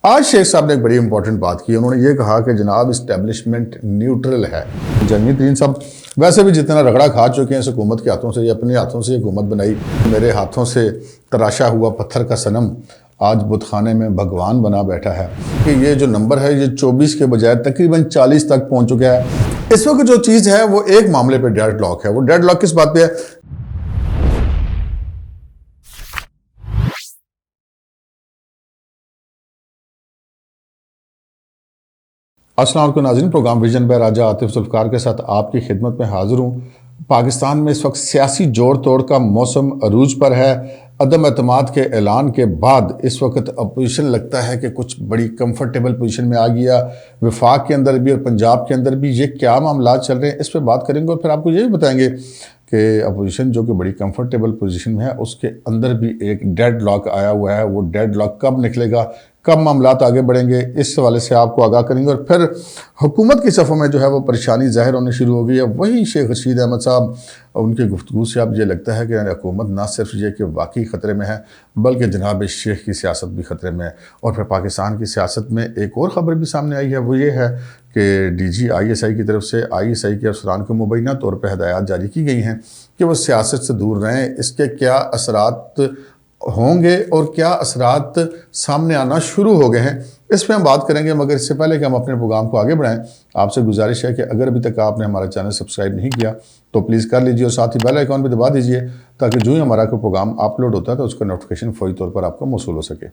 आज शेख साहब ने एक बड़ी इंपॉर्टेंट बात की। उन्होंने ये कहा कि जनाब इस्टेब्लिशमेंट न्यूट्रल है। जंगी तरीन साहब वैसे भी जितना रगड़ा खा चुके हैं इस हुकूमत के हाथों से, ये अपने हाथों से हुकूमत बनाई। मेरे हाथों से तराशा हुआ पत्थर का सनम आज बुतखाने में भगवान बना बैठा है कि ये जो नंबर है ये 24 के बजाय तकरीबन 40 तक पहुंच चुका है। इस वक्त जो चीज़ है वो एक मामले पे डेड लॉक है। वो डेड लॉक किस बात पे है? अस्सलाम वालेकुम नाज़रीन, प्रोग्राम विजन बाय राजा आतिफ जुल्फ़िकार के साथ आपकी खिदमत में हाजिर हूँ। पाकिस्तान में इस वक्त सियासी जोड़ तोड़ का मौसम अरूज पर है। अदम एतमाद के ऐलान के बाद इस वक्त अपोजिशन लगता है कि कुछ बड़ी कंफर्टेबल पोजीशन में आ गया। वफाक के अंदर भी और पंजाब के अंदर भी ये क्या मामला चल रहे हैं, इस पर बात करेंगे और फिर आपको ये भी बताएंगे कि अपोजिशन जो कि बड़ी कंफर्टेबल पोजीशन में है उसके अंदर भी एक डेड लॉक आया हुआ है। वो डेड लॉक कब निकलेगा, कब मामलात आगे बढ़ेंगे, इस हवाले से आपको आगाह करेंगे। और फिर हुकूमत की सफ़ों में जो है वो परेशानी ज़ाहिर होनी शुरू हो गई है। वही शेख रशीद अहमद साहब, उनकी गुफ्तगू से अब ये लगता है कि हुकूमत ना सिर्फ ये कि वाकई ख़तरे में है बल्कि जनाब शेख की सियासत भी ख़तरे में है। और फिर पाकिस्तान की सियासत में एक और ख़बर भी सामने आई है, वो ये है कि DG ISI की तरफ से ISI के अफसरान को मुबैना तौर पर हदायत जारी की गई हैं कि वो सियासत से दूर रहें। इसके क्या असरात होंगे और क्या असरात सामने आना शुरू हो गए हैं, इस पर हम बात करेंगे। मगर इससे पहले कि हम अपने प्रोग्राम को आगे बढ़ाएं, आपसे गुजारिश है कि अगर अभी तक आपने हमारा चैनल सब्सक्राइब नहीं किया तो प्लीज़ कर लीजिए और साथ ही बेल आइकॉन भी दबा दीजिए ताकि जो ही हमारा कोई प्रोग्राम अपलोड होता है तो उसका नोटिफिकेशन फौरी तौर पर आपको मौसूल हो सके।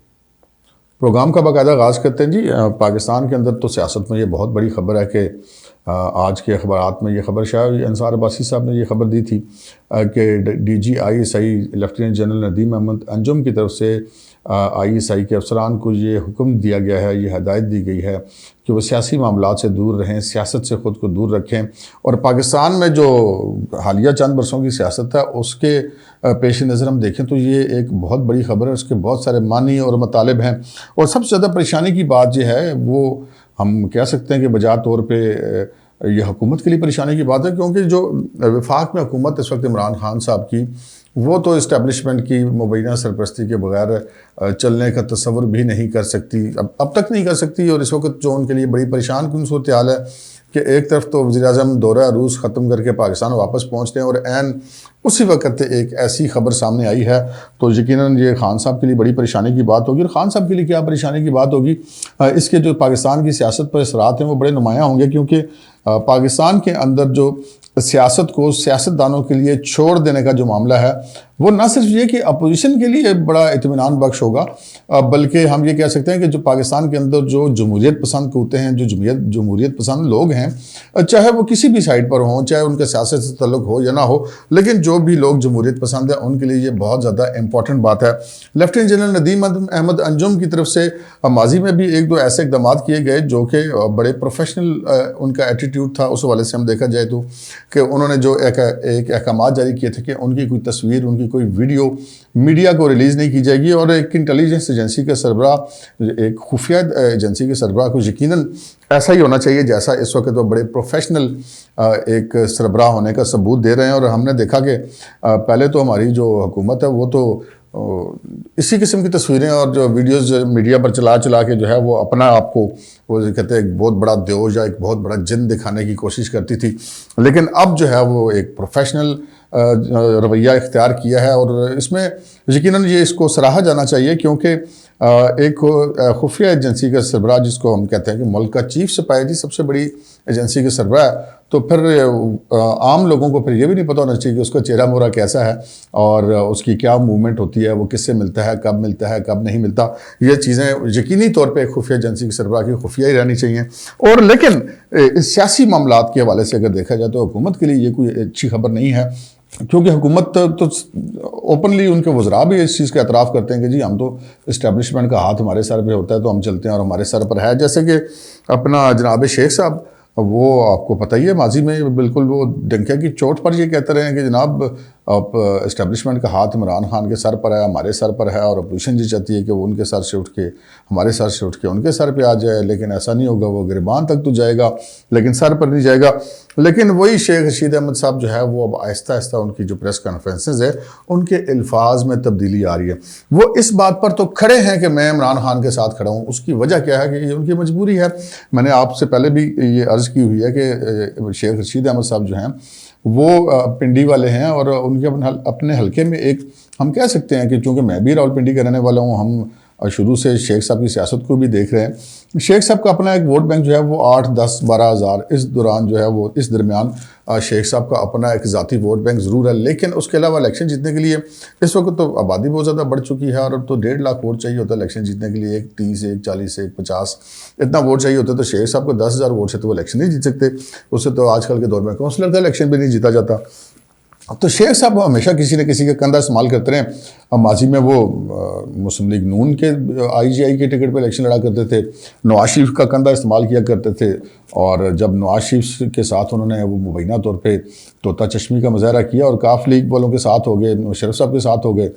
प्रोग्राम का बाकायदा आगाज़ करते हैं जी। पाकिस्तान के अंदर तो सियासत में ये बहुत बड़ी ख़बर है कि आज के अखबारात में ये ख़बर शायद अंसार अब्बासी साहब ने ये ख़बर दी थी कि DG ISI lieutenant general Nadeem Ahmed Anjum की तरफ से ISI के अफसरान को ये हुक्म दिया गया है, ये हदायत दी गई है कि वो सियासी मामलात से दूर रहें, सियासत से ख़ुद को दूर रखें। और पाकिस्तान में जो हालिया चंद बरसों की सियासत है उसके पेश नज़र हम देखें तो ये एक बहुत बड़ी ख़बर है। उसके बहुत सारे मानी और मतालिब हैं और सबसे ज़्यादा परेशानी की बात जो है वो हम कह सकते हैं कि बजा तौर पे ये हुकूमत के लिए परेशानी की बात है, क्योंकि जो वफाक में हुकूमत इस वक्त इमरान खान साहब की, वो तो इस्टेब्लिशमेंट की मुबैना सरपरस्ती के बगैर चलने का तसव्वुर भी नहीं कर सकती, अब तक नहीं कर सकती। और इस वक्त जो उनके लिए बड़ी परेशान कुन सूरत हाल है कि एक तरफ तो वज़ीर-ए-आज़म दौरा रूस ख़त्म करके पाकिस्तान वापस पहुँचते हैं और ऐन उसी वक्त एक ऐसी ख़बर सामने आई है तो यकीनन ये खान साहब के लिए बड़ी परेशानी की बात होगी। और ख़ान साहब के लिए क्या परेशानी की बात होगी, इसके जो पाकिस्तान की सियासत पर असरात हैं वो बड़े नुमायाँ होंगे, क्योंकि पाकिस्तान के अंदर जो सियासत को सियासतदानों के लिए छोड़ देने का जो मामला है वो ना सिर्फ ये कि अपोजिशन के लिए बड़ा इत्मीनान बख्श होगा, बल्कि हम ये कह सकते हैं कि जो पाकिस्तान के अंदर जो जमहूरियत पसंद होते हैं, जो जमहूरियत पसंद लोग हैं, चाहे वो किसी भी साइड पर हों, चाहे उनका सियासत से तल्लुक़ हो या ना हो, लेकिन जो भी लोग जमहूरियत पसंद है उनके लिए ये बहुत ज़्यादा इंपॉर्टेंट बात है। लेफ्टिनेंट जनरल नदीम अहमद अंजुम की तरफ से माजी में भी एक दो ऐसे इक़दाम किए गए जो कि बड़े प्रोफेशनल उनका एटीट्यूड था। उस हवाले से हम देखा जाए तो कि उन्होंने जो एक अहकाम जारी किए थे कि उनकी कोई तस्वीर, उनकी कोई वीडियो मीडिया को रिलीज़ नहीं की जाएगी। और एक इंटेलिजेंस एजेंसी के सरबराह, एक खुफिया एजेंसी के सरबराह को यकीनन ऐसा ही होना चाहिए जैसा इस वक्त वो बड़े प्रोफेशनल एक सरबराह होने का सबूत दे रहे हैं। और हमने देखा कि पहले तो हमारी जो हुकूमत है वो तो इसी किस्म की तस्वीरें और जो वीडियोस मीडिया पर चला के जो है वो अपना आपको वो कहते हैं एक बहुत बड़ा देव या एक बहुत बड़ा जिन दिखाने की कोशिश करती थी, लेकिन अब जो है वो एक प्रोफेशनल रवैया इख्तियार किया है। और इसमें यकीनन ये इसको सराहा जाना चाहिए, क्योंकि एक खुफिया एजेंसी का सरबराह जिसको हम कहते हैं कि मुल्क का चीफ सिपाही जी सबसे बड़ी एजेंसी के सरबराह, तो फिर आम लोगों को फिर ये भी नहीं पता होना चाहिए कि उसका चेहरा मोहरा कैसा है और उसकी क्या मूवमेंट होती है, वो किससे मिलता है, कब नहीं मिलता। ये चीज़ें यकीनी तौर पे खुफिया एजेंसी के सरबराह की खुफिया ही रहनी चाहिए। और लेकिन सियासी मामलात के हवाले से अगर देखा जाए तो हुकूमत के लिए ये कोई अच्छी खबर नहीं है, क्योंकि हुकूमत तो ओपनली उनके वज़रा भी इस चीज़ का एतराफ़ करते हैं कि जी हम तो इस्टेब्लिशमेंट का हाथ हमारे सर पे होता है तो हम चलते हैं और हमारे सर पर है। जैसे कि अपना जनाब शेख साहब, वो आपको पता ही है माजी में बिल्कुल वो डंके की चोट पर ये कहते रहे हैं कि जनाब अब इस्टेब्लिशमेंट का हाथ इमरान खान के सर पर है, हमारे सर पर है, और अपोजिशन जी चाहती है कि वो उनके सर से उठ के, हमारे सर से उठ के उनके सर पे आ जाए। लेकिन ऐसा नहीं होगा, वो गिरबान तक तो जाएगा लेकिन सर पर नहीं जाएगा। लेकिन वही शेख रशीद अहमद साहब जो है वो अब आहिस्ता आहिस्ता उनकी जो प्रेस कॉन्फ्रेंसेज है उनके अल्फाज में तब्दीली आ रही है। वो इस बात पर तो खड़े हैं कि मैं इमरान खान के साथ खड़ा हूँ। उसकी वजह क्या है कि ये उनकी मजबूरी है। मैंने आपसे पहले भी ये अर्ज़ की हुई है कि शेख रशीद अहमद साहब जो हैं वो पिंडी वाले हैं, और उनके अपने हल्के में एक, हम कह सकते हैं कि चूँकि मैं भी रावलपिंडी का रहने वाला हूँ, हम शुरू से शेख साहब की सियासत को भी देख रहे हैं। शेख साहब का अपना एक वोट बैंक जो है वो 8, 10, 12 हज़ार इस दौरान जो है वो इस दरमियान शेख साहब का अपना एक ज़ाती वोट बैंक ज़रूर है। लेकिन उसके अलावा इलेक्शन जीतने के लिए इस वक्त तो आबादी बहुत ज़्यादा बढ़ चुकी है, और अब तो 1.5 लाख वोट चाहिए होता है इलेक्शन जीतने के लिए। एक 30, एक 40, एक 50 इतना वोट चाहिए होता है। तो शेख साहब को 10,000 वोट से तो वो इलेक्शन नहीं जीत सकते। उससे तो आजकल के दौर में काउंसलर का इलेक्शन भी नहीं जीता जाता। तो शेख साहब हमेशा किसी न किसी का कंधा इस्तेमाल करते रहे। अब माजी में वो मुस्लिम लीग नून के IGI के टिकट पर इलेक्शन लड़ा करते थे, नवाज शरीफ का कंधा इस्तेमाल किया करते थे, और जब नवाज शरीफ के साथ उन्होंने वो मुबैना तौर पे तोता चश्मी का मुजाहरा किया और काफ लीग वालों के साथ हो गए, मुशर्रफ साहब के साथ हो गए,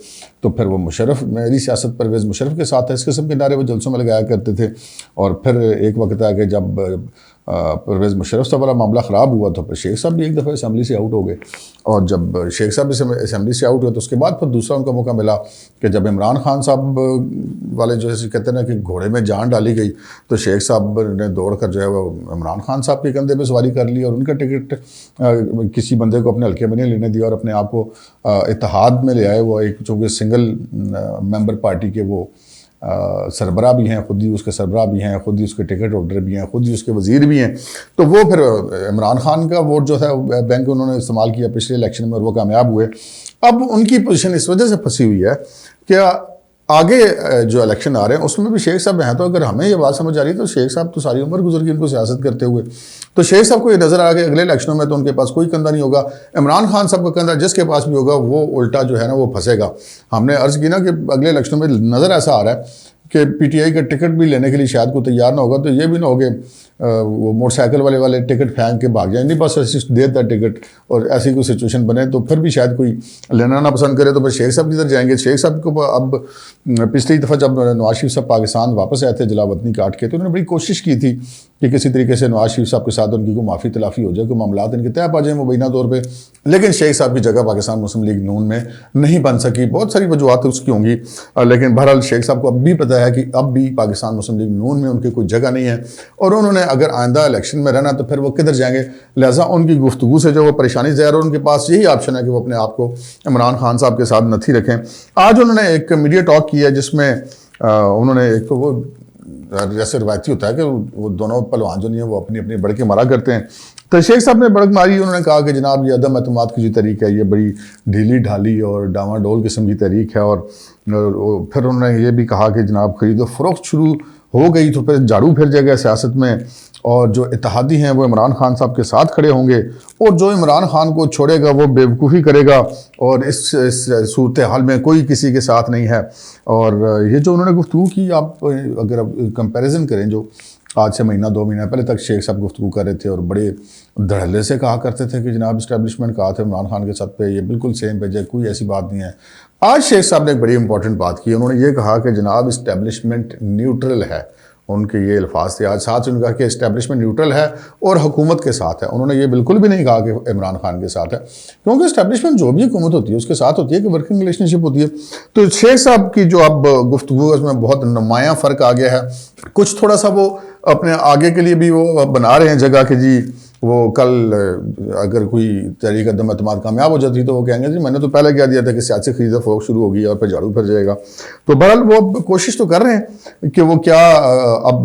तो फिर वो मुशर्रफ, मेरी सियासत परवेज़ मुशर्रफ के साथ है, इस किस्म के नारे वो जलसों में लगाया करते थे। और फिर एक वक्त आ कि जब परवेज़ मुशर्रफ साहब वाला मामला ख़राब हुआ तो फिर शेख साहब भी एक दफ़ा असम्बली से आउट हो गए, और जब शेख साहब असम्बली से आउट हुए तो उसके बाद फिर दूसरा उनका मौका मिला कि जब इमरान खान साहब वाले जो है कहते हैं ना कि घोड़े में जान डाली गई, तो शेख साहब ने दौड़ कर जो है वो इमरान खान साहब के कंधे पे सवारी कर ली और उनका टिकट किसी बंदे को अपने हल्के में नहीं लेने दिया और अपने आप को इत्तेहाद में ले आए। वो एक चूँकि सिंगल मेंबर पार्टी के वो सरबरा भी हैं, खुद ही उसके सरबरा भी हैं, खुद ही उसके टिकट होल्डर भी हैं, खुद ही उसके वज़ीर भी हैं। तो वो फिर इमरान खान का वोट जो था बैंक उन्होंने इस्तेमाल किया पिछले इलेक्शन में और वो कामयाब हुए। अब उनकी पोजीशन इस वजह से फंसी हुई है कि आगे जो इलेक्शन आ रहे हैं उसमें भी शेख साहब हैं। तो अगर हमें ये बात समझ आ रही है तो शेख साहब तो सारी उम्र गुजर गई उनको सियासत करते हुए, तो शेख साहब को ये नज़र आ गया अगले इलेक्शनों में तो उनके पास कोई कंधा नहीं होगा। इमरान खान साहब का कंधा जिसके पास भी होगा वो उल्टा जो है ना वो फंसेगा। हमने अर्ज़ की ना कि अगले इलेक्शनों में नज़र ऐसा आ रहा है कि PTI का टिकट भी लेने के लिए शायद कोई तैयार ना होगा। तो ये भी ना होगे वो मोटरसाइकिल वाले टिकट फेंक के भाग जाए, नहीं बस दे देता टिकट, और ऐसी कोई सिचुएशन बने तो फिर भी शायद कोई लेना ना पसंद करे तो फिर शेख साहब किधर जाएंगे। शेख साहब को अब पिछली दफ़ा जब नवाज शरीफ साहब पाकिस्तान वापस आए थे जलावतनी काट के, तो उन्होंने बड़ी कोशिश की थी कि किसी तरीके से नवाज शरीफ साहब के साथ उनकी कोई माफ़ी तलाफ़ी हो जाए, कोई मामला इनके तय पा जाए मुबैना तौर पर। लेकिन शेख साहब की जगह पाकिस्तान मुस्लिम लीग नून में नहीं बन सकी। बहुत सारी वजूहत उसकी होंगी, लेकिन बहरहाल शेख साहब को अब भी पता है कि अब भी पाकिस्तान मुस्लिम लीग नून में उनकी कोई जगह नहीं है, और उन्होंने अगर आइंदा इलेक्शन में रहना तो फिर वो किधर जाएंगे। लिहाजा उनकी गुफ्तगू से जो वो परेशानी ज़ाहिर, और उनके पास यही ऑप्शन है कि वो अपने आप को इमरान खान साहब के साथ नथी रखें। आज उन्होंने एक मीडिया टॉक किया जिसमें उन्होंने एक तो वो जैसे रवायती होता है कि वो दोनों पहलवान जो नहीं है वो अपनी अपनी बढ़ मारा करते हैं। तो शेख साहब ने बढ़क मारी। उन्होंने कहा कि जनाब ये अदम एतमाद की जो तहरीक है ये बड़ी ढीली ढाली और डामाडोल किस्म की तहरीक है। और फिर उन्होंने ये भी कहा कि जनाब खरीदो फरोख्त शुरू हो गई तो फिर झाड़ू फिर जाएगा सियासत में, और जो इत्तेहादी हैं वो इमरान खान साहब के साथ खड़े होंगे, और जो इमरान खान को छोड़ेगा वो बेवकूफ़ी करेगा, और इस सूरत हाल में कोई किसी के साथ नहीं है। और ये जो उन्होंने गुफ्तगू की, आप अगर आप कंपैरिजन करें जो आज से महीना 2 महीना पहले तक शेख साहब गुफ्तगू कर रहे थे और बड़े धड़ल्ले से कहा करते थे कि जनाब इस्टेब्लिशमेंट कहा था इमरान खान के साथ पे ये बिल्कुल सेम पेज है, कोई ऐसी बात नहीं है। आज शेख साहब ने एक बड़ी इंपॉर्टेंट बात की। उन्होंने ये कहा कि जनाब इस्टेब्लिशमेंट न्यूट्रल है। उनके ये अल्फाज थे। आज साथ उन्होंने कहा कि इस्टेब्लिशमेंट न्यूट्रल है और हुकूमत के साथ है। उन्होंने ये बिल्कुल भी नहीं कहा कि इमरान खान के साथ है, क्योंकि इस्टेब्लिशमेंट जो भी हुकूमत होती है उसके साथ होती है कि वर्किंग रिलेशनशिप होती है। तो शेख साहब की जो अब गुफ्तगू है उसमें बहुत नुमायाँ फ़र्क आ गया है। कुछ थोड़ा सा वो अपने आगे के लिए भी वो बना रहे हैं जगह कि जी वो कल अगर कोई तहरीक अदम एतमाद कामयाब हो जाती तो वो कहेंगे जी मैंने तो पहले कह दिया था कि सियासी खरीदा फरोख्त शुरू होगी और फिर झाड़ू फिर जाएगा। तो बहरहाल वो कोशिश तो कर रहे हैं कि वो क्या अब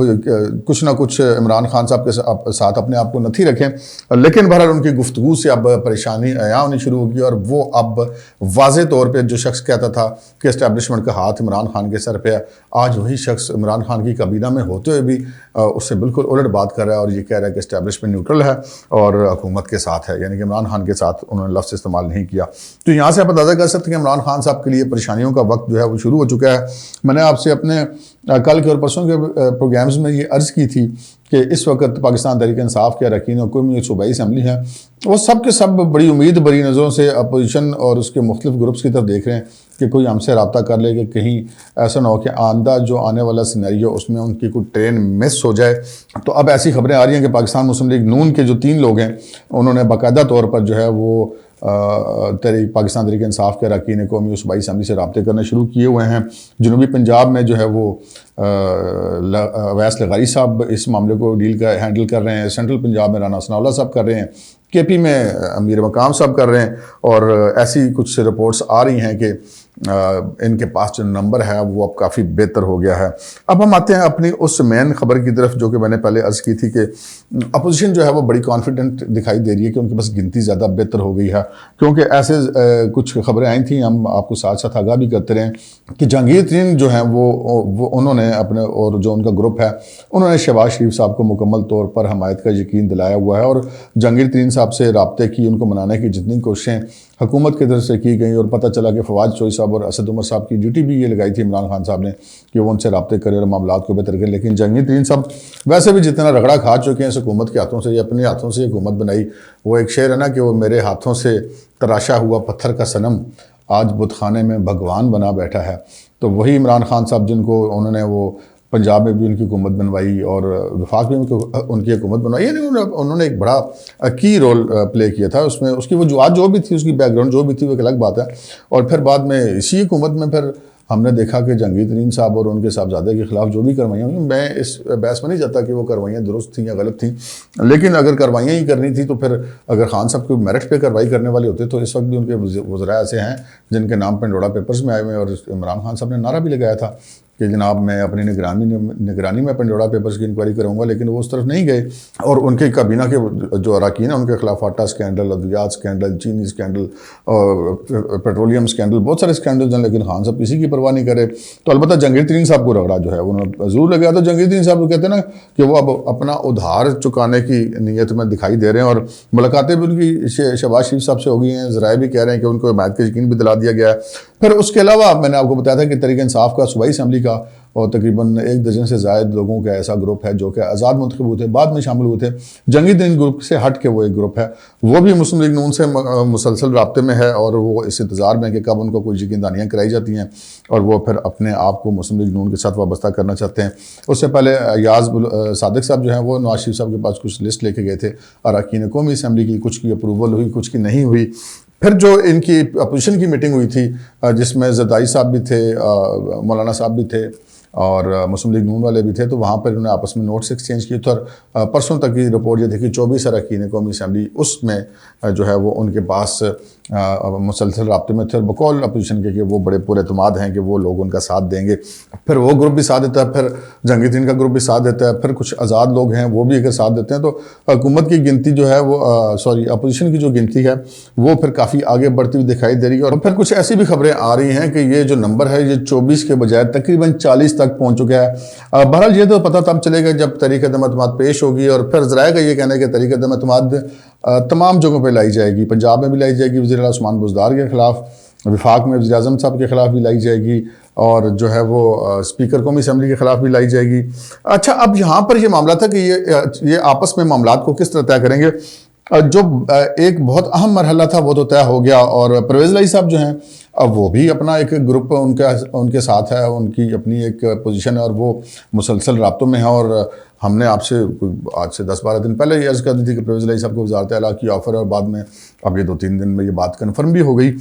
कुछ ना कुछ इमरान खान साहब के साथ अपने आप को नथी रखें, लेकिन बहरहाल उनकी गुफ्तगू से अब परेशानी आया होनी शुरू होगी। और वो अब वाज़े तौर पर जो शख्स कहता था कि इस्टेब्लिशमेंट का हाथ इमरान खान के सर पर है, आज वही शख्स इमरान खान की काबीना में होते हुए भी उससे बिल्कुल उलट बात कर रहा है और ये कह रहा है कि इस्टेब्लिशमेंट न्यूट्रल है और हुकूमत के साथ है, यानी कि इमरान खान के साथ उन्होंने लफ्ज़ इस्तेमाल नहीं किया। तो यहाँ से आप अंदाज़ा कर सकते हैं कि इमरान खान साहब के लिए परेशानियों का वक्त जो है वो शुरू हो चुका है। मैंने आपसे अपने कल के और परसों के प्रोग्राम्स में ये अर्ज़ की थी कि इस वक्त पाकिस्तान तहरीक इंसाफ के अरकान और कौमी सूबाई असम्बली है, वो सब के सब बड़ी उम्मीद भरी नज़रों से अपोजिशन और उसके मुख्तलिफ ग्रुप्स की तरफ देख रहे हैं कि कोई हमसे रब्ता कर ले कि कहीं ऐसा ना हो कि आंदा जो आने वाला सिनेरियो उसमें उनकी कोई ट्रेन मिस हो जाए। तो अब ऐसी खबरें आ रही हैं कि पाकिस्तान मुस्लिम लीग नून के जो 3 लोग हैं उन्होंने बाकायदा तौर पर जो है वो पाकिस्तान तहरीक इंसाफ के अरकान कौमी और सूबाई असम्बली से रब्ते करने शुरू किए हुए हैं। जनूबी पंजाब में जो है वो अवैस लगारी साहब इस मामले को हैंडल कर रहे हैं, सेंट्रल पंजाब में राना सनाउल्लाह साहब कर रहे हैं, KP में अमीर मकाम साहब कर रहे हैं। और ऐसी कुछ रिपोर्ट्स आ रही हैं कि इनके पास जो नंबर है वो अब काफ़ी बेहतर हो गया है। अब हम आते हैं अपनी उस मेन खबर की तरफ जो कि मैंने पहले अर्ज़ की थी कि अपोजिशन जो है वो बड़ी कॉन्फिडेंट दिखाई दे रही है कि उनके पास गिनती ज़्यादा बेहतर हो गई है, क्योंकि ऐसे कुछ खबरें आई थी, हम आपको साथ साथ आगाह भी करते रहें कि जहांगीर तरीन जो हैं वो उन्होंने अपने और जो उनका ग्रुप है उन्होंने शहबाज शरीफ साहब को मुकम्मल तौर पर हमायत का यकीन दिलाया हुआ है और जहांगीर तरीन साहब से रब्ते की, उनको मनाने की जितनी कोशिशें हुकूमत की तरफ से की गई और पता चला कि फवाद चौधरी साहब और असद उमर साहब की ड्यूटी भी ये लगाई थी इमरान खान साहब ने कि वो उनसे रब्ते करें और मामलात को बेहतर करें। लेकिन जहांगीर तरीन साहब वैसे भी जितना रगड़ा खा चुके हैं इस हुकूमत के हाथों से, ये अपने हाथों से हुकूमत बनाई। वो एक शेर है ना कि वो मेरे हाथों से तराशा हुआ पत्थर का सनम आज बुतखाने में भगवान बना बैठा है। तो वही इमरान खान साहब जिनको उन्होंने वो पंजाब में भी उनकी हुकूमत बनवाई और वफाक में उनकी हुकूमत बनवाई, यानी उन्होंने एक बड़ा की रोल प्ले किया था उसमें। उसकी वजूहत जो भी थी, उसकी बैकग्राउंड जो भी थी, वो एक अलग बात है। और फिर बाद में इसी हुकूमत में फिर हमने देखा कि जहांगीर तरीन साहब और उनके साहबजादे के खिलाफ जो भी कार्रवाइयाँ हुई, मैं इस बहस में नहीं जाता कि वो कार्रवाइयाँ दुरुस्त थी या गलत थी, लेकिन अगर कार्रवाइयाँ ही करनी थी तो फिर अगर खान साहब को मेरिट पे कार्रवाई करने वाले होते तो इस वक्त भी उनके वज़रा ऐसे हैं जिनके नाम पंडोड़ा पेपर्स में आए हुए हैं। और इमरान खान साहब ने नारा भी लगाया था कि जनाब मैं अपनी निगरानी में पंडोड़ा पेपर्स की इंक्वायरी करूँगा, लेकिन वो उस तरफ नहीं गए। और उनके काबीना के जो अरकान हैं उनके खिलाफ आटा स्कैंडल, अद्वियात स्कैंडल, चीनी स्कैंडल और पेट्रोलियम स्कैंडल, बहुत सारे स्कैंडल्स हैं, लेकिन खान साहब किसी की परवाह नहीं करे। तो अलबत्ता जहांगीर तरीन साहब को रगड़ा जो है उन्होंने ज़रूर लगाया। तो जहांगीर तरीन साहब को कहते हैं ना कि वो अब अपना उधार चुकाने की नीयत में दिखाई दे रहे हैं और मुलाकातें भी उनकी शहबाज शरीफ साहब से हो गई हैं। ज़राए भी कह रहे हैं कि उनको हिमायत का यकीन भी दिला दिया गया है। फिर उसके अलावा मैंने आपको बताया था कि तहरीक इंसाफ का सूबाई असम्बली का और तकरीबन 1 दर्जन से ज़ायद लोगों का ऐसा ग्रुप है जो कि आज़ाद मुंतखब हुए थे, बाद में शामिल हुए थे। जहांगीर तरीन ग्रुप से हट के वो एक ग्रुप है, वो भी मुस्लिम लीग नून से मुसलसल रब्ते में है और वो इस इंतज़ार में कि कब उनको कोई यकीनदानियाँ कराई जाती हैं और वो फिर अपने आप को मुस्लिम लीग नून के साथ वाबस्ता करना चाहते हैं। उससे पहले अयाज सादिक साहब जो हैं वो नवाज शरीफ साहब के पास कुछ लिस्ट लेके गए थे अरकान कौमी असम्बली की, कुछ की अप्रूवल हुई, कुछ की नहीं हुई। फिर जो इनकी अपोजिशन की मीटिंग हुई थी जिसमें ज़रदारी साहब भी थे, मौलाना साहब भी थे और मुस्लिम लीग नून वाले भी थे, तो वहाँ पर उन्होंने आपस में नोट्स एक्सचेंज किए थे। और परसों तक की रिपोर्ट ये थी कि 24 अरकान कौमी असम्बली उसमें जो है वो उनके पास मुसलसल रब्ते में थे और बकौल अपोजिशन के कि वो बड़े पुरएतमाद हैं कि वो लोग उनका साथ देंगे। फिर वो ग्रुप भी साथ देता है, फिर जहांगीर तरीन का ग्रुप भी साथ देता है, फिर कुछ आज़ाद लोग हैं वो भी अगर साथ देते हैं तो हुकूमत की गिनती जो है वो अपोजिशन की जो गिनती है वो फिर काफ़ी आगे बढ़ती हुई दिखाई दे रही है। और फिर कुछ ऐसी भी खबरें आ रही हैं कि ये जो नंबर है ये 24 के बजाय तकरीबन 40 तक पहुँच चुका है। बहरहाल ये तो पता तब चलेगा जब तहरीक अदम-ए-एतमाद पेश होगी और फिर ज़राए का ये कहना है कि तहरीक अदम-ए-एतमाद तमाम जगहों पर लाई जाएगी। पंजाब में भी लाई जाएगी वज़ीर आला उस्मान बुज़दार के खिलाफ, वफाक में वज़ीर आज़म साहब के खिलाफ भी लाई जाएगी और जो है वो स्पीकर कौमी असम्बली के खिलाफ भी लाई जाएगी। अच्छा, अब यहाँ पर ये मामला था कि ये आपस में मामलात को किस तरह तय करेंगे। जो एक बहुत अहम मरहला था वो तो तय हो गया और परवेज़ लाई साहब जो हैं अब वो भी अपना एक ग्रुप उनके साथ है, उनकी अपनी एक पोजीशन है और वो मुसलसल राब्तों में है। और हमने आपसे आज से 10-12 दिन पहले ये अर्ज़ कर दी थी कि परवेज़ लाई साहब को वज़ारत आला की ऑफ़र है और बाद में अब ये 2-3 दिन में ये बात कन्फर्म भी हो गई।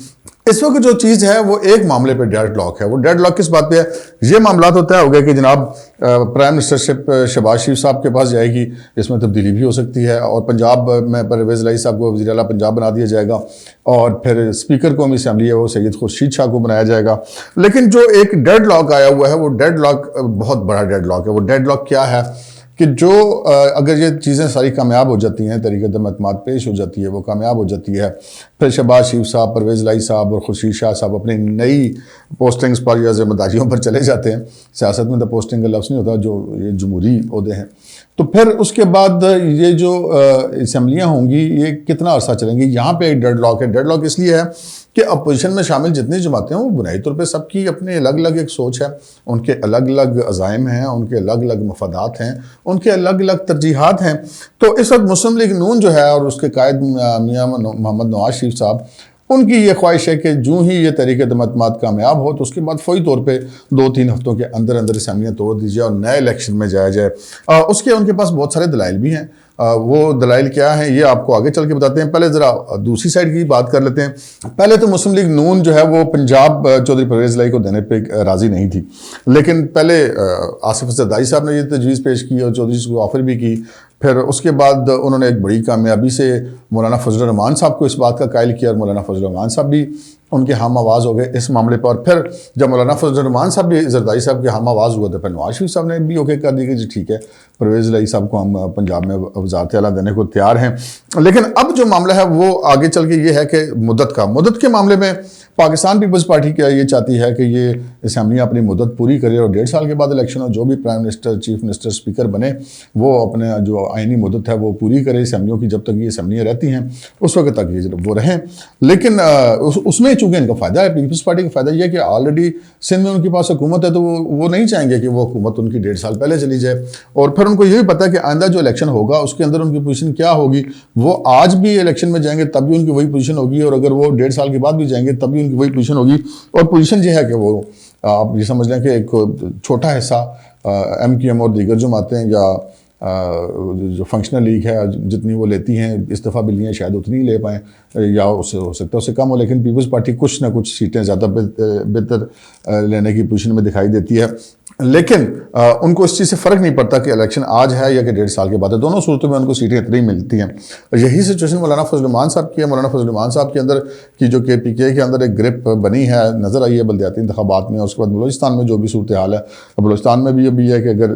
इस वक्त जो चीज़ है वो एक मामले पे डेड लॉक है। वो डेड लॉक किस बात पे है? ये मामला तो तय हो गया कि जनाब प्राइम मिनिस्टरशिप शहबाज शरीफ साहब के पास जाएगी, इसमें तब्दीली भी हो सकती है और पंजाब में परवेज़ लाई साहब को वज़ीर आला पंजाब बना दिया जाएगा और फिर स्पीकर कौमी असम्बली है वो सैयद खुर्शीद शाह को बनाया जाएगा। लेकिन जो एक डेड लॉक आया हुआ है वो डेड लॉक बहुत बड़ा डेड लॉक है। वो डेड लॉक क्या है कि जो अगर ये चीज़ें सारी कामयाब हो जाती हैं, तहरीक अदम-ए-एतमाद पेश हो जाती है, वो कामयाब हो जाती है, फिर शहबाज शरीफ साहब, परवेज़ लाई साहब और खुर्शीद शाह साहब अपनी नई पोस्टिंग्स पर या ज़िम्मेदारियों पर चले जाते हैं। सियासत में तो पोस्टिंग का लफ्ज़ नहीं होता, जो ये जमहूरी ओहदे हैं। तो फिर उसके बाद ये जो असम्बलियाँ होंगी ये कितना अर्सा चलेंगी, यहाँ पे एक डेड लॉक है। डेड लॉक इसलिए है कि अपोजिशन में शामिल जितनी जमातें हैं वो बुनियादी तौर पर सबकी अपनी अलग अलग एक सोच है, उनके अलग अलग अज़ाइम हैं, उनके अलग अलग मफादात हैं, उनके अलग अलग तरजीहात हैं। तो इस वक्त मुस्लिम लीग नून जो है और उसके कायद मियां मोहम्मद नवाज शरीफ साहब, उनकी ये ख्वाहिश है कि जो ही ये तरीक़े दमतमाद कामयाब हो तो उसके बाद फ़ौरी तौर पे 2-3 हफ्तों के अंदर अंदर असम्बलियाँ तोड़ दीजिए और नए इलेक्शन में जाया जाए। उसके उनके पास बहुत सारे दलाइल भी हैं। वो दलाइल क्या हैं ये आपको आगे चल के बताते हैं। पहले ज़रा दूसरी साइड की बात कर लेते हैं। पहले तो मुस्लिम लीग नून जो है वो पंजाब चौधरी परवेज़ लाई को देने पे राज़ी नहीं थी, लेकिन पहले आसिफ ज़रदारी साहब ने ये तजवीज़ पेश की और चौधरी को ऑफ़र भी की। फिर उसके बाद उन्होंने एक बड़ी कामयाबी से मौलाना फजल रहमान साहब को इस बात का कायल किया और मौलाना फजल रहमान साहब भी उनके हम आवाज़ हो गए इस मामले पर। फिर जब मौलाना फजल रहमान साहब भी जरदारी साहब के हम आवाज़ हुआ तो फिर नवाज शरीफ साहब ने भी ओके कर दी कि जी ठीक है, परवेज़ लाई साहब को हम पंजाब में वज़ारत आला देने को तैयार हैं। लेकिन अब जो मामला है वो आगे चल के ये है कि मुद्दत के मामले में पाकिस्तान पीपल्स पार्टी क्या ये चाहती है कि ये असम्बलियाँ अपनी मुद्दत पूरी करे और 1.5 साल के बाद इलेक्शन हो, जो भी prime minister, chief minister, speaker बने वो अपने जो आइनी मुद्दत है वो पूरी करे असम्बलियों की। जब तक ये असम्बलियाँ रहती हैं उस वक्त तक ये वो रहें। लेकिन उसमें चूँकि इनका फ़ायदा है, पीपल्स पार्टी का फ़ायदा ये है कि ऑलरेडी सिंध में उनके पास हुकूमत है, तो वो नहीं चाहेंगे कि वो हुकूमत उनकी 1.5 साल पहले चली जाए। और फिर उनको ये भी पता है कि आइंदा जो इलेक्शन होगा उसके अंदर उनकी पोजीशन क्या होगी। वो आज भी इलेक्शन में जाएंगे तब भी उनकी वही पोजीशन होगी, और अगर वो 1.5 साल के बाद भी जाएंगे तब भी उनकी वही पोजीशन होगी। और पोजीशन ये है कि वो आप ये समझ लें कि एक छोटा हिस्सा MQM और दीगर जमातें या जो फंक्शनल लीग है जितनी वो लेती हैं, इस दफ़ा भी लिए शायद उतनी ले पाएँ या उससे हो सकता है उससे कम हो, लेकिन पीपल्स पार्टी कुछ ना कुछ सीटें ज़्यादा बेहतर लेने की पोजीशन में दिखाई देती है। लेकिन उनको इस चीज़ से फ़र्क नहीं पड़ता कि इलेक्शन आज है या कि 1.5 साल के बाद है, दोनों सूरतों में उनको सीटें इतनी मिलती हैं। और यही सिचुएशन मौलाना फजल रहमान साहब की है। मौलाना फजल रहमान साहब के अंदर की जो KPK के अंदर एक ग्रिप बनी है, नज़र आई है बल्दियाती इंतखाबात में। उसके बाद बलूचिस्तान में जो भी सूरत हाल है, बलूचिस्तान में भी अभी है कि अगर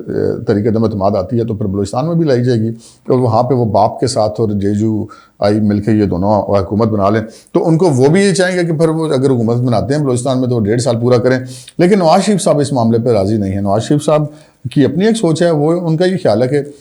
तरीक़े दमतमाद आती है तो फिर बलूचिस्तान में भी लाई जाएगी, और वहाँ पर वो बाप के साथ और जेजू आई मिलकर ये दोनों हुकूमत बना लें। तो उनको वो भी ये चाहेंगे कि फिर वो अगर हुकूमत बनाते हैं बलूचिस्तान में तो 1.5 साल पूरा करें। लेकिन नवाज शरीफ साहब इस मामले पर राज़ी नहीं है। नवाज शरीफ साहब की अपनी एक सोच है, वो उनका ये ख्याल है कि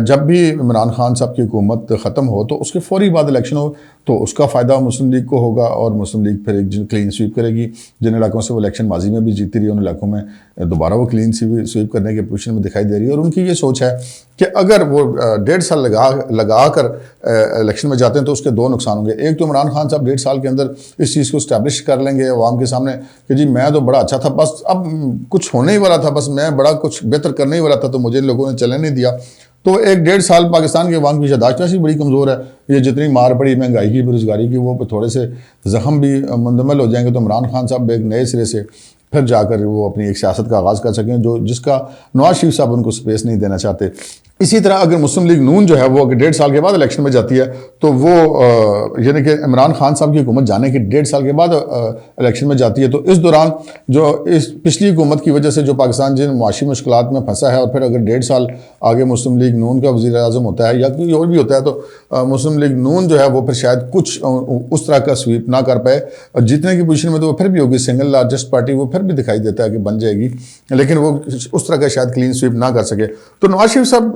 जब भी इमरान खान साहब की हुकूमत ख़त्म हो तो उसके फ़ौरी बाद इलेक्शन हो तो उसका फ़ायदा मुस्लिम लीग को होगा, और मुस्लिम लीग फिर एक क्लीन स्वीप करेगी। जिन इलाकों से वो इलेक्शन माजी में भी जीती रही है उन इलाकों में दोबारा वो क्लीन स्वीप करने की पोजीशन में दिखाई दे रही है। और उनकी ये सोच है कि अगर वो 1.5 साल लगा कर इलेक्शन में जाते हैं तो उसके 2 नुकसान होंगे। एक तो इमरान खान साहब 1.5 साल के अंदर इस चीज़ को इस्टेब्लिश कर लेंगे अवाम के सामने कि जी मैं तो बड़ा अच्छा था, बस अब कुछ होने ही वाला था, बस मैं बड़ा कुछ बेहतर करने ही वाला था, तो मुझे लोगों ने चलने नहीं दिया। तो एक 1.5 साल पाकिस्तान के अवाम की यादाश्त वैसी बड़ी कमज़ोर है। ये जितनी मार पड़ी महंगाई की, बेरोज़गारी की, वो थोड़े से ज़ख्म भी मुंदमल हो जाएंगे तो इमरान खान साहब एक नए सिरे से फिर जाकर वो अपनी एक सियासत का आगाज़ कर सकें, जिसका नवाज शरीफ साहब उनको स्पेस नहीं देना चाहते। इसी तरह अगर मुस्लिम लीग नून जो है वो अगर 1.5 साल के बाद इलेक्शन में जाती है तो वो यानी कि इमरान खान साहब की हुकूमत जाने के 1.5 साल के बाद इलेक्शन में जाती है, तो इस दौरान जो इस पिछली हुकूमत की वजह से जो पाकिस्तान जिन मुआशी मुश्किलात में फंसा है, और फिर अगर 1.5 साल आगे मुस्लिम लीग नून का वज़ीर आज़म होता है या कोई और भी होता है तो मुस्लिम लीग नून जो है वो फिर शायद कुछ उस तरह का स्वीप ना कर पाए, और जीतने की पोजीशन में तो वो फिर भी होगी सिंगल लार्जेस्ट पार्टी, वो फिर भी दिखाई देता है कि बन जाएगी, लेकिन वो उस तरह का शायद क्लीन स्वीप ना कर सके। तो नवाज शरीफ साहब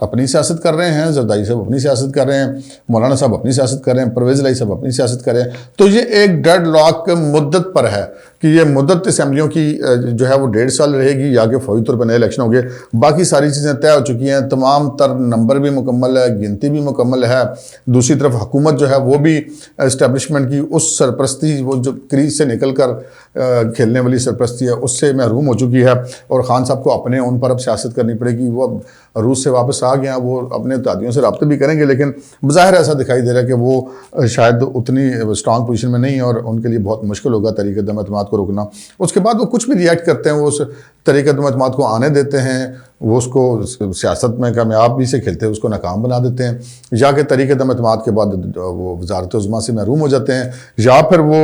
अपनी सियासत कर रहे हैं, जरदारी साहब अपनी सियासत कर रहे हैं, मौलाना साहब अपनी सियासत कर रहे हैं, परवेज़ लाई साहब अपनी सियासत कर रहे हैं। तो ये एक डेड लॉक मुद्दत पर है कि ये मुद्दत असम्बलियों की जो है वो 1.5 साल रहेगी या कि फौरी तौर पर नए इलेक्शन होंगे। बाकी सारी चीज़ें तय हो चुकी हैं, तमाम तर नंबर भी मुकम्मल है, गिनती भी मुकम्मल है। दूसरी तरफ हुकूमत जो है वो भी इस्टेब्लिशमेंट की उस सरपरस्ती, वो जो क्रीज से निकल कर खेलने वाली सरपरस्ती है, उससे महरूम हो चुकी है। और खान साहब को अपने उन पर अब सियासत करनी पड़ेगी। वो अब रूस से वापस आ गया, वो अपने तादियों से रब्ते भी करेंगे, लेकिन बज़ाहिर ऐसा दिखाई दे रहा है कि वो शायद उतनी स्ट्रॉन्ग पोजीशन में नहीं है और उनके लिए बहुत मुश्किल होगा तरीक़े दमतमाद को रोकना। उसके बाद वो कुछ भी रिएक्ट करते हैं, वो उस तरीक़े दमतमाद को आने देते हैं, वो उसको सियासत में कामयाबी से खेलते हैं, उसको नाकाम बना देते हैं, या कि तरीक़े दमतमाद के बाद वो वज़ारत उज़्मा से महरूम हो जाते हैं, या फिर वो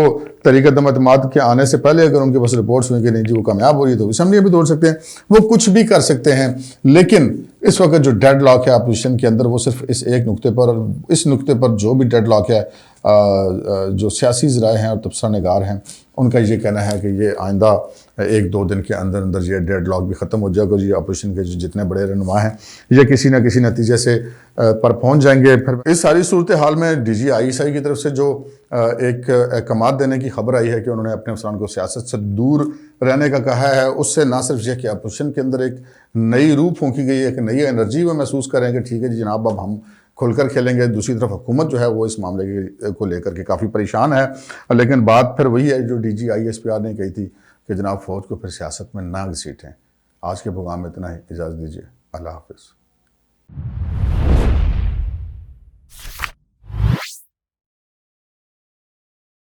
तरीक़े दमतमाद के आने से पहले अगर उनके पास रिपोर्ट्स हुई कि नहीं जी वो कामयाब हो रही है तो असम्बलियाँ भी तोड़ सकते हैं। वो कुछ भी कर सकते हैं, लेकिन इस वक्त जो डेड लॉक है अपोजिशन के अंदर वो सिर्फ इस एक नुक्ते पर, और इस नुक्ते पर जो भी डेड लॉक है, जो सियासी ज़राए हैं और तबसरा निगार हैं उनका ये कहना है कि ये आइंदा 1-2 दिन के अंदर अंदर ये डेडलॉक भी ख़त्म हो जाएगा, ये अपोजिशन के जो जितने बड़े रहनुमा हैं ये किसी न किसी नतीजे से पर पहुंच जाएंगे। फिर इस सारी सूरत हाल में DGI की तरफ से जो एक अहकामात देने की खबर आई है कि उन्होंने अपने अफसरान को सियासत से दूर रहने का कहा है, उससे ना सिर्फ यह कि अपोजिशन के अंदर एक नई रूह फूंकी गई है, एक नई एनर्जी वो महसूस करेंगे, ठीक है जी जनाब अब हम खुलकर खेलेंगे। दूसरी तरफ हुकूमत जो है वो इस मामले को लेकर के काफ़ी परेशान है। लेकिन बात फिर वही है जो DGI SPR ने कही थी कि जनाब फ़ौज को फिर सियासत में ना घसीटें। आज के प्रोग्राम में इतना ही, इजाज़त दीजिए, अल्लाह हाफ़िज़।